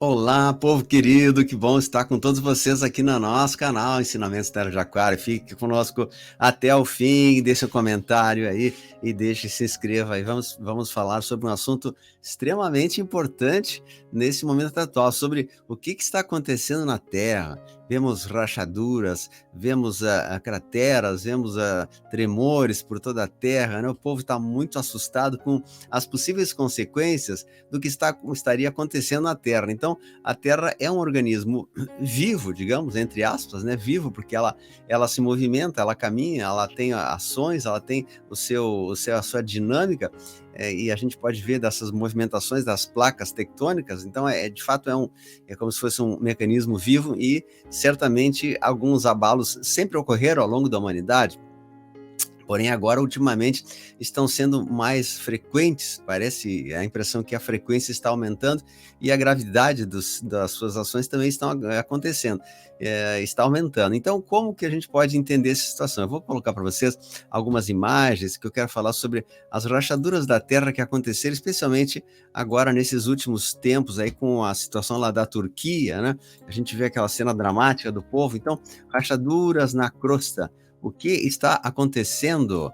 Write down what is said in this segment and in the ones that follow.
Olá, povo querido, que bom estar com todos vocês aqui no nosso canal Ensinamentos Terra de Aquário. Fique conosco até o fim, deixe um comentário aí e se inscreva aí. Vamos falar sobre um assunto extremamente importante nesse momento atual, sobre o que está acontecendo na Terra. Vemos rachaduras, vemos crateras, vemos tremores por toda a Terra, né? O povo está muito assustado com as possíveis consequências do que estaria acontecendo na Terra. Então, a Terra é um organismo vivo, digamos, entre aspas, né? Vivo, porque ela se movimenta, ela caminha, ela tem ações, ela tem a sua dinâmica, e a gente pode ver dessas movimentações das placas tectônicas. Então, de fato, é como se fosse um mecanismo vivo, e certamente alguns abalos sempre ocorreram ao longo da humanidade. Porém, agora, ultimamente, estão sendo mais frequentes. Parece a impressão que a frequência está aumentando e a gravidade das suas ações também estão acontecendo, está aumentando. Então, como que a gente pode entender essa situação? Eu vou colocar para vocês algumas imagens que eu quero falar sobre as rachaduras da Terra que aconteceram, especialmente agora nesses últimos tempos, aí com a situação lá da Turquia, né? A gente vê aquela cena dramática do povo. Então, rachaduras na crosta. O que está acontecendo?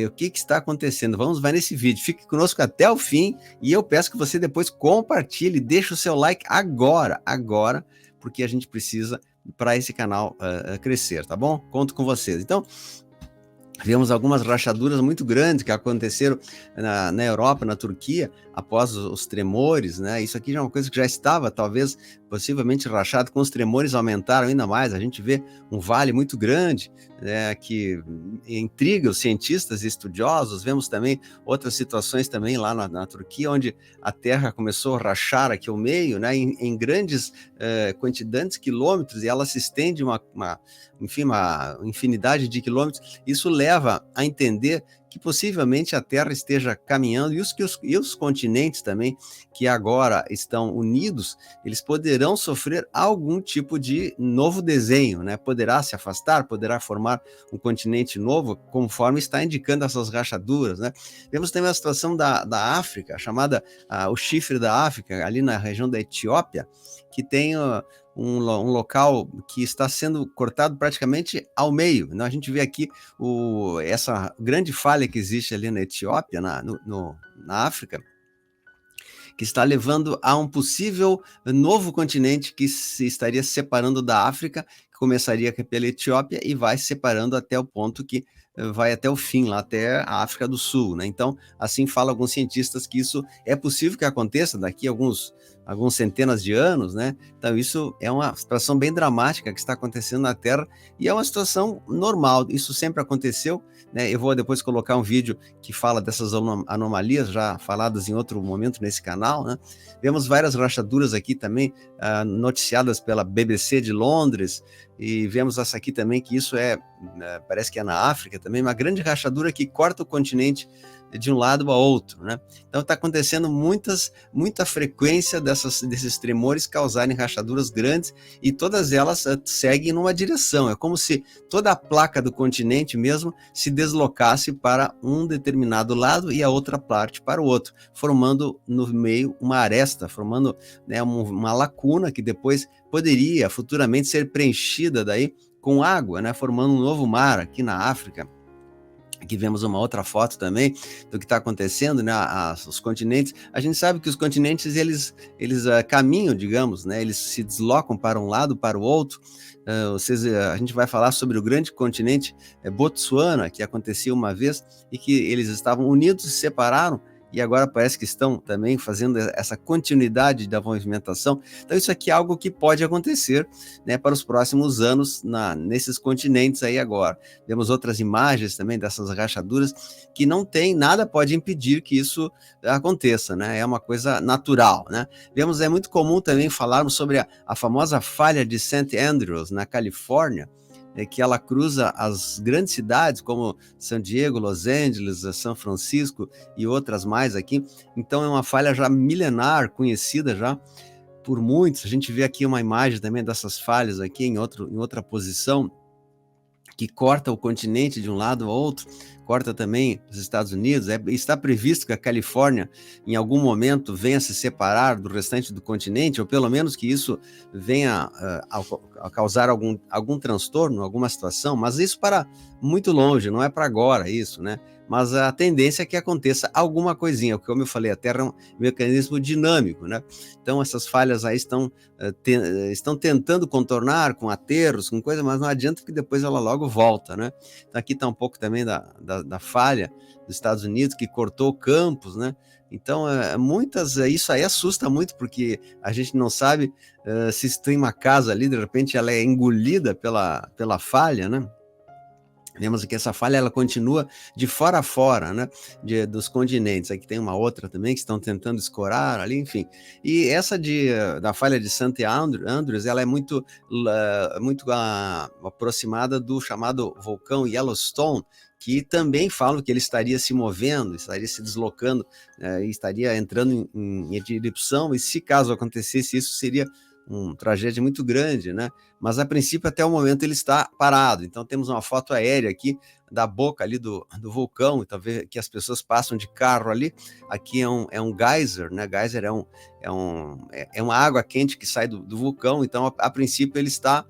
O que está acontecendo? Vai nesse vídeo, fique conosco até o fim, e eu peço que você depois compartilhe, deixe o seu like agora, porque a gente precisa para esse canal crescer, tá bom? Conto com vocês. Então, vemos algumas rachaduras muito grandes que aconteceram na Europa, na Turquia, após os tremores, né? Isso aqui já é uma coisa que já estava, talvez, possivelmente rachado, com os tremores aumentaram ainda mais. A gente vê um vale muito grande, né, que intriga os cientistas e estudiosos. Vemos também outras situações também lá na Turquia, onde a terra começou a rachar aqui ao meio, né, em grandes quantidades de quilômetros, e ela se estende uma infinidade de quilômetros. Isso leva a entender que possivelmente a Terra esteja caminhando, e os continentes também, que agora estão unidos, eles poderão sofrer algum tipo de novo desenho, né? Poderá se afastar, poderá formar um continente novo, conforme está indicando essas rachaduras, né? Vemos também a situação da África, chamada o chifre da África, ali na região da Etiópia, que tem um local que está sendo cortado praticamente ao meio. A gente vê aqui essa grande falha que existe ali na Etiópia, na África, que está levando a um possível novo continente que se estaria separando da África, que começaria pela Etiópia e vai se separando até o ponto que vai até o fim, lá até a África do Sul, né? Então, assim falam alguns cientistas que isso é possível que aconteça daqui a alguns centenas de anos, né? Então, isso é uma situação bem dramática que está acontecendo na Terra, e é uma situação normal. Isso sempre aconteceu, né? Eu vou depois colocar um vídeo que fala dessas anomalias, já faladas em outro momento nesse canal, né? Vemos várias rachaduras aqui também, noticiadas pela BBC de Londres, e vemos essa aqui também, que isso parece que é na África também, uma grande rachadura que corta o continente de um lado a outro, né? Então está acontecendo muita frequência desses tremores causarem rachaduras grandes, e todas elas seguem numa direção. É como se toda a placa do continente mesmo se deslocasse para um determinado lado e a outra parte para o outro, formando no meio uma aresta, formando, né, uma lacuna que depois poderia futuramente ser preenchida daí com água, né, formando um novo mar aqui na África. Aqui vemos uma outra foto também do que está acontecendo, né? Os continentes. A gente sabe que os continentes eles caminham, digamos, né? Eles se deslocam para um lado, para o outro. A gente vai falar sobre o grande continente Botsuana, que acontecia uma vez, e que eles estavam unidos e se separaram, e agora parece que estão também fazendo essa continuidade da movimentação. Então, isso aqui é algo que pode acontecer, né, para os próximos anos nesses continentes aí agora. Temos outras imagens também dessas rachaduras que não tem nada, pode impedir que isso aconteça, né? É uma coisa natural, né? Vemos, é muito comum também falarmos sobre a famosa falha de St. Andrews, na Califórnia, que ela cruza as grandes cidades como San Diego, Los Angeles, São Francisco e outras mais aqui. Então é uma falha já milenar, conhecida já por muitos. A gente vê aqui uma imagem também dessas falhas aqui em outra posição, que corta o continente de um lado ao outro, corta também os Estados Unidos. Está previsto que a Califórnia, em algum momento, venha se separar do restante do continente, ou pelo menos que isso venha a causar algum transtorno, alguma situação, mas isso para muito longe, não é para agora isso, né? Mas a tendência é que aconteça alguma coisinha, porque, como eu falei, a Terra é um mecanismo dinâmico, né? Então, essas falhas aí estão tentando contornar com aterros, com coisa, mas não adianta, que depois ela logo volta, né? Então, aqui está um pouco também da falha dos Estados Unidos, que cortou campos, né? Então, isso aí assusta muito, porque a gente não sabe se tem uma casa ali, de repente ela é engolida pela falha, né? Vemos que essa falha ela continua de fora a fora, né, dos continentes. Aqui tem uma outra também que estão tentando escorar ali, enfim. E essa da falha de St. Andrews, ela é muito aproximada do chamado vulcão Yellowstone, que também falam que ele estaria se movendo, estaria se deslocando, e estaria entrando em erupção, e se caso acontecesse isso, seria uma tragédia muito grande, né? Mas a princípio, até o momento, ele está parado. Então temos uma foto aérea aqui da boca ali do vulcão, então vê que as pessoas passam de carro ali. Aqui é um geyser, né? Geyser é uma água quente que sai do vulcão, então a princípio ele está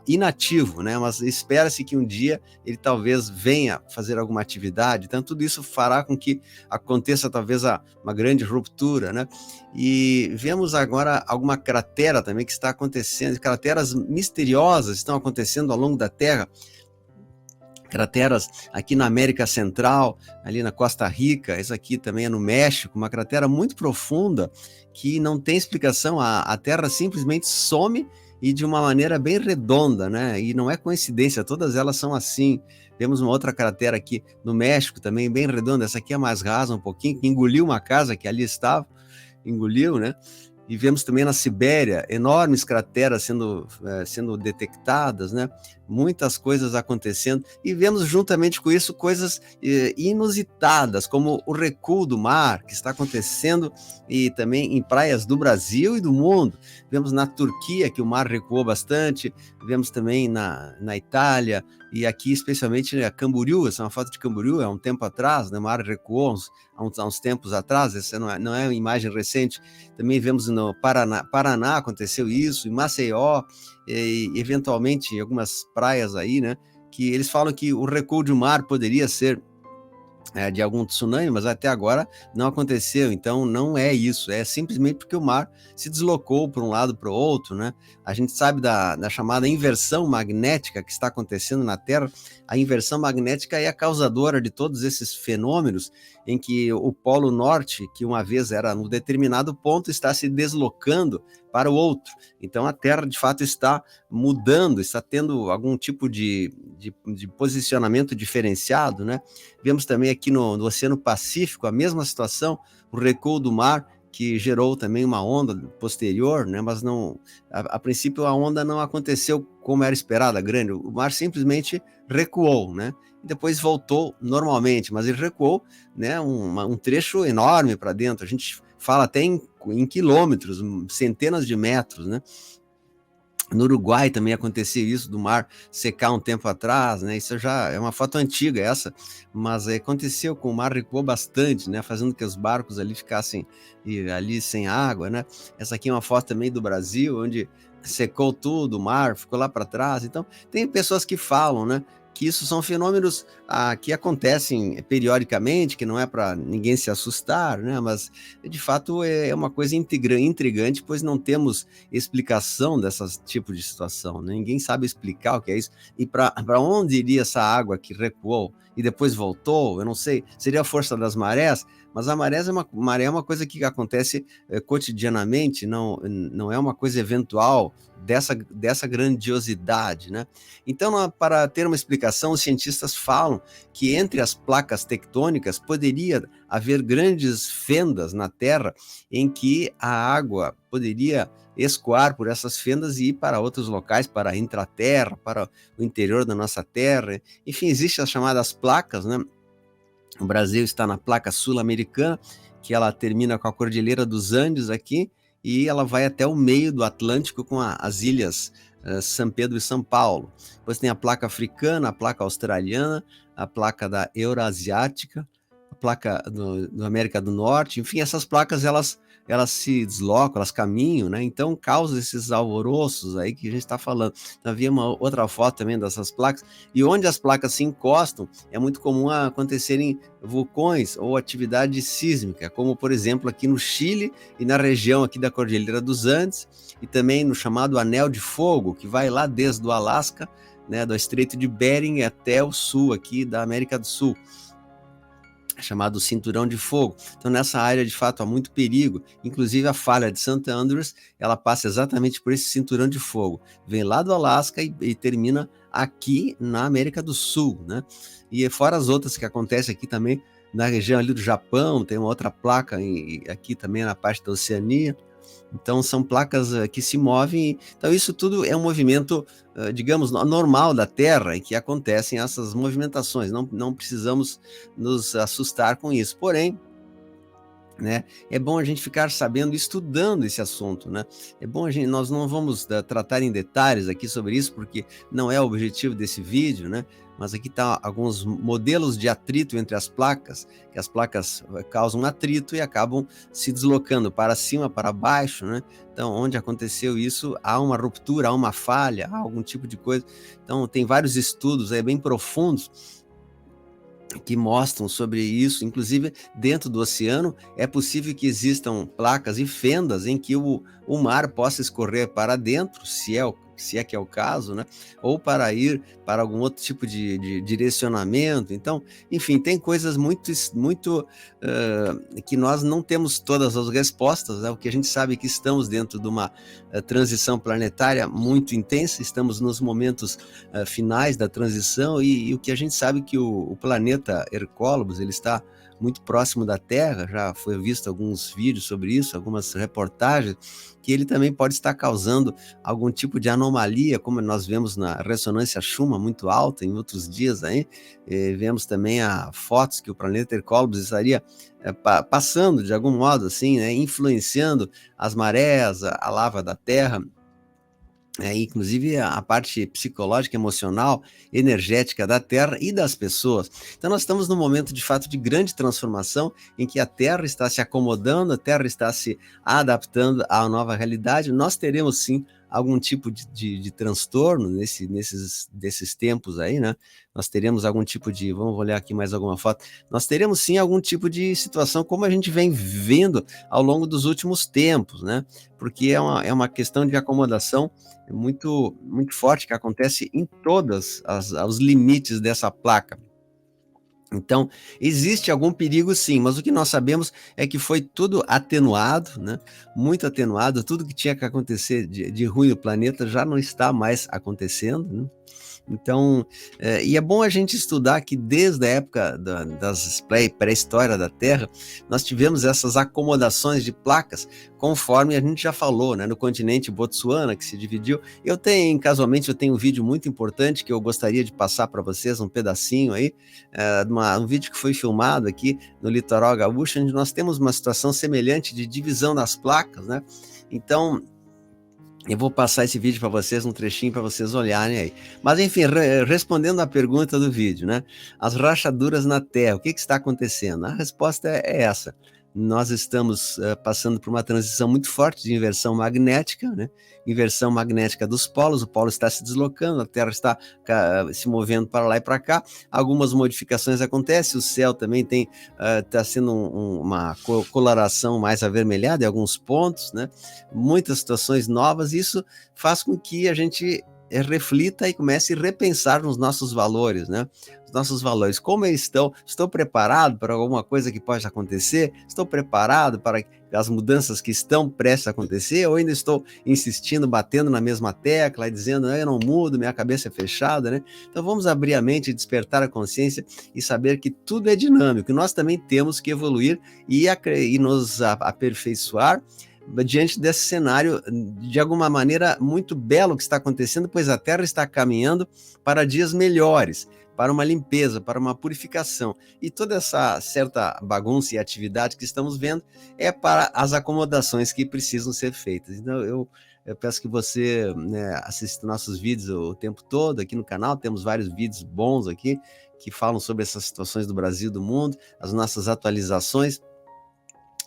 inativo, né? Mas espera-se que um dia ele talvez venha fazer alguma atividade. Então tudo isso fará com que aconteça talvez uma grande ruptura, né? E vemos agora alguma cratera também que está acontecendo, crateras misteriosas estão acontecendo ao longo da Terra. Crateras aqui na América Central, ali na Costa Rica, isso aqui também é no México, uma cratera muito profunda que não tem explicação, a Terra simplesmente some, e de uma maneira bem redonda, né? E não é coincidência, todas elas são assim. Temos uma outra cratera aqui no México também, bem redonda, essa aqui é mais rasa um pouquinho, que engoliu uma casa que ali estava, engoliu, né? E vemos também na Sibéria enormes crateras sendo detectadas, né? Muitas coisas acontecendo, e vemos juntamente com isso coisas inusitadas, como o recuo do mar, que está acontecendo e também em praias do Brasil e do mundo. Vemos na Turquia que o mar recuou bastante, vemos também na Itália, e aqui especialmente a Camboriú, essa é uma foto de Camboriú, um tempo atrás, né? O mar recuou há uns tempos atrás, essa não é uma imagem recente. Também vemos no Paraná aconteceu isso, em Maceió, e eventualmente em algumas praias aí, né, que eles falam que o recuo do mar poderia ser de algum tsunami, mas até agora não aconteceu. Então não é isso, é simplesmente porque o mar se deslocou para um lado para o outro, né? A gente sabe da chamada inversão magnética que está acontecendo na Terra. A inversão magnética é a causadora de todos esses fenômenos em que o Polo Norte, que uma vez era num determinado ponto, está se deslocando para o outro. Então a Terra de fato está mudando, está tendo algum tipo de posicionamento diferenciado, né? Vemos também aqui no Oceano Pacífico a mesma situação, o recuo do mar, que gerou também uma onda posterior, né? Mas a princípio a onda não aconteceu como era esperada, grande. O mar simplesmente recuou, né? E depois voltou normalmente, mas ele recuou, né? Um trecho enorme para dentro. A gente fala até em quilômetros, centenas de metros, né? No Uruguai também aconteceu isso, do mar secar um tempo atrás, né? Isso já é uma foto antiga essa, mas aconteceu com o mar recuou bastante, né? Fazendo que os barcos ali ficassem ali sem água, né? Essa aqui é uma foto também do Brasil, onde secou tudo, o mar ficou lá para trás. Então, tem pessoas que falam, né, que isso são fenômenos que acontecem periodicamente, que não é para ninguém se assustar, né? Mas de fato é uma coisa intrigante, pois não temos explicação desse tipo de situação, né? Ninguém sabe explicar o que é isso. E para onde iria essa água que recuou e depois voltou? Eu não sei, seria a força das marés, mas a maré é uma coisa que acontece cotidianamente, não é uma coisa eventual dessa grandiosidade, né? Então, para ter uma explicação, os cientistas falam que entre as placas tectônicas poderia haver grandes fendas na Terra em que a água poderia escoar por essas fendas e ir para outros locais, para a intraterra, para o interior da nossa Terra. Enfim, existem as chamadas placas, né? O Brasil está na placa sul-americana, que ela termina com a Cordilheira dos Andes aqui, e ela vai até o meio do Atlântico com as ilhas São Pedro e São Paulo. Depois tem a placa africana, a placa australiana, a placa da Eurasiática, a placa do América do Norte, enfim, essas placas elas se deslocam, elas caminham, né? Então causa esses alvoroços aí que a gente está falando. Então, havia uma outra foto também dessas placas, e onde as placas se encostam, é muito comum acontecerem vulcões ou atividade sísmica, como por exemplo aqui no Chile e na região aqui da Cordilheira dos Andes, e também no chamado Anel de Fogo, que vai lá desde o Alasca, né, do Estreito de Bering até o sul aqui da América do Sul, chamado Cinturão de Fogo. Então, nessa área, de fato, há muito perigo. Inclusive, a falha de St. Andrews, ela passa exatamente por esse cinturão de fogo. Vem lá do Alasca e termina aqui na América do Sul, né? E fora as outras que acontecem aqui também, na região ali do Japão, tem uma outra placa aqui também na parte da Oceania. Então, são placas que se movem. Então, isso tudo é um movimento, digamos, normal da Terra, em que acontecem essas movimentações. Não precisamos nos assustar com isso. Porém, né, é bom a gente ficar sabendo, estudando esse assunto, né? É bom nós não vamos tratar em detalhes aqui sobre isso, porque não é o objetivo desse vídeo, né? Mas aqui tá alguns modelos de atrito entre as placas, que as placas causam atrito e acabam se deslocando para cima, para baixo, né? Então, onde aconteceu isso, há uma ruptura, há uma falha, há algum tipo de coisa. Então, tem vários estudos bem profundos que mostram sobre isso. Inclusive, dentro do oceano, é possível que existam placas e fendas em que o mar possa escorrer para dentro, se é que é o caso, né? Ou para ir para algum outro tipo de direcionamento. Então, enfim, tem coisas muito que nós não temos todas as respostas, né? O que a gente sabe é que estamos dentro de uma transição planetária muito intensa, estamos nos momentos finais da transição, e o que a gente sabe é que o planeta Hercólobos, ele está muito próximo da Terra, já foi visto alguns vídeos sobre isso, algumas reportagens, que ele também pode estar causando algum tipo de anomalia, como nós vemos na ressonância Schumann muito alta em outros dias aí. Vemos também fotos que o planeta Hercólobos estaria passando de algum modo assim, né, influenciando as marés, a lava da Terra, inclusive a parte psicológica, emocional, energética da Terra e das pessoas. Então nós estamos num momento de fato de grande transformação, em que a Terra está se acomodando, a Terra está se adaptando à nova realidade. Nós teremos sim algum tipo de transtorno desses tempos aí, né? Nós teremos algum tipo vamos olhar aqui mais alguma foto, nós teremos sim algum tipo de situação, como a gente vem vendo ao longo dos últimos tempos, né? Porque é uma questão de acomodação muito, muito forte, que acontece em todos os limites dessa placa. Então, existe algum perigo sim, mas o que nós sabemos é que foi tudo atenuado, né? Muito atenuado, tudo que tinha que acontecer de ruim no planeta já não está mais acontecendo, né? Então, e é bom a gente estudar que desde a época das pré-história da Terra, nós tivemos essas acomodações de placas, conforme a gente já falou, né, no continente Botsuana, que se dividiu. Casualmente, eu tenho um vídeo muito importante que eu gostaria de passar para vocês, um pedacinho aí, um vídeo que foi filmado aqui no litoral gaúcho, onde nós temos uma situação semelhante de divisão das placas, né? Então, eu vou passar esse vídeo para vocês, um trechinho para vocês olharem aí. Mas, enfim, respondendo à pergunta do vídeo, né? As rachaduras na Terra, o que está acontecendo? A resposta é essa. Nós estamos passando por uma transição muito forte de inversão magnética, né? Inversão magnética dos polos, o polo está se deslocando, a Terra está se movendo para lá e para cá, algumas modificações acontecem, o céu também está sendo uma coloração mais avermelhada em alguns pontos, né? Muitas situações novas, isso faz com que a gente reflita e comece a repensar nos nossos valores, né? Os nossos valores, como eles estão? Estou preparado para alguma coisa que pode acontecer? Estou preparado para as mudanças que estão prestes a acontecer? Ou ainda estou insistindo, batendo na mesma tecla e dizendo, eu não mudo, minha cabeça é fechada, né? Então vamos abrir a mente, despertar a consciência e saber que tudo é dinâmico, nós também temos que evoluir e nos aperfeiçoar diante desse cenário, de alguma maneira, muito belo que está acontecendo, pois a Terra está caminhando para dias melhores, para uma limpeza, para uma purificação. E toda essa certa bagunça e atividade que estamos vendo é para as acomodações que precisam ser feitas. Então, eu peço que você, né, assista nossos vídeos o tempo todo aqui no canal. Temos vários vídeos bons aqui que falam sobre essas situações do Brasil e do mundo, as nossas atualizações.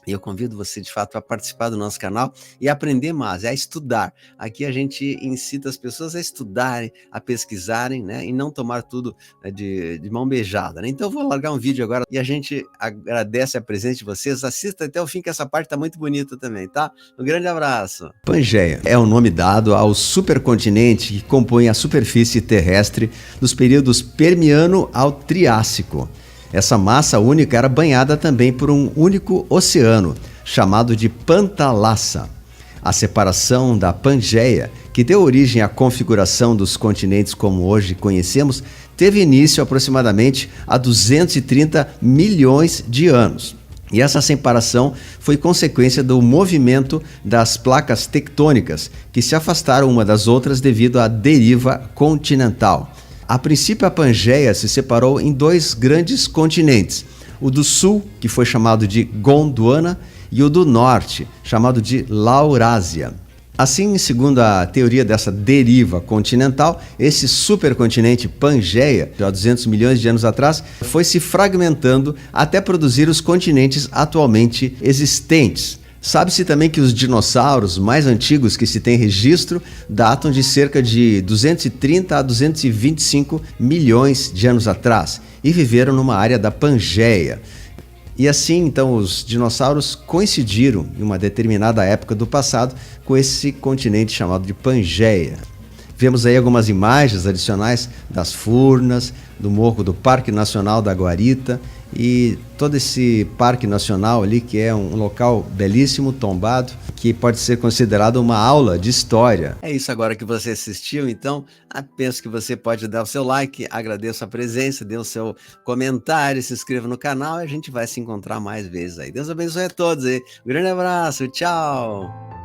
E eu convido você, de fato, a participar do nosso canal e aprender mais, a estudar. Aqui a gente incita as pessoas a estudarem, a pesquisarem, né? E não tomar tudo de mão beijada, né? Então eu vou largar um vídeo agora e a gente agradece a presença de vocês. Assista até o fim, que essa parte está muito bonita também, tá? Um grande abraço. Pangeia é o nome dado ao supercontinente que compõe a superfície terrestre dos períodos Permiano ao Triássico. Essa massa única era banhada também por um único oceano, chamado de Pantalassa. A separação da Pangeia, que deu origem à configuração dos continentes como hoje conhecemos, teve início aproximadamente há 230 milhões de anos. E essa separação foi consequência do movimento das placas tectônicas, que se afastaram uma das outras devido à deriva continental. A princípio, a Pangeia se separou em dois grandes continentes, o do sul, que foi chamado de Gondwana, e o do norte, chamado de Laurásia. Assim, segundo a teoria dessa deriva continental, esse supercontinente Pangeia, há 200 milhões de anos atrás, foi se fragmentando até produzir os continentes atualmente existentes. Sabe-se também que os dinossauros mais antigos que se tem registro datam de cerca de 230 a 225 milhões de anos atrás e viveram numa área da Pangeia. E assim, então, os dinossauros coincidiram em uma determinada época do passado com esse continente chamado de Pangeia. Vemos aí algumas imagens adicionais das Furnas, do morro do Parque Nacional da Guarita e todo esse parque nacional ali, que é um local belíssimo, tombado, que pode ser considerado uma aula de história. É isso agora que você assistiu, então penso que você pode dar o seu like, agradeço a presença, dê o seu comentário, se inscreva no canal e a gente vai se encontrar mais vezes aí. Deus abençoe a todos aí, um grande abraço, tchau!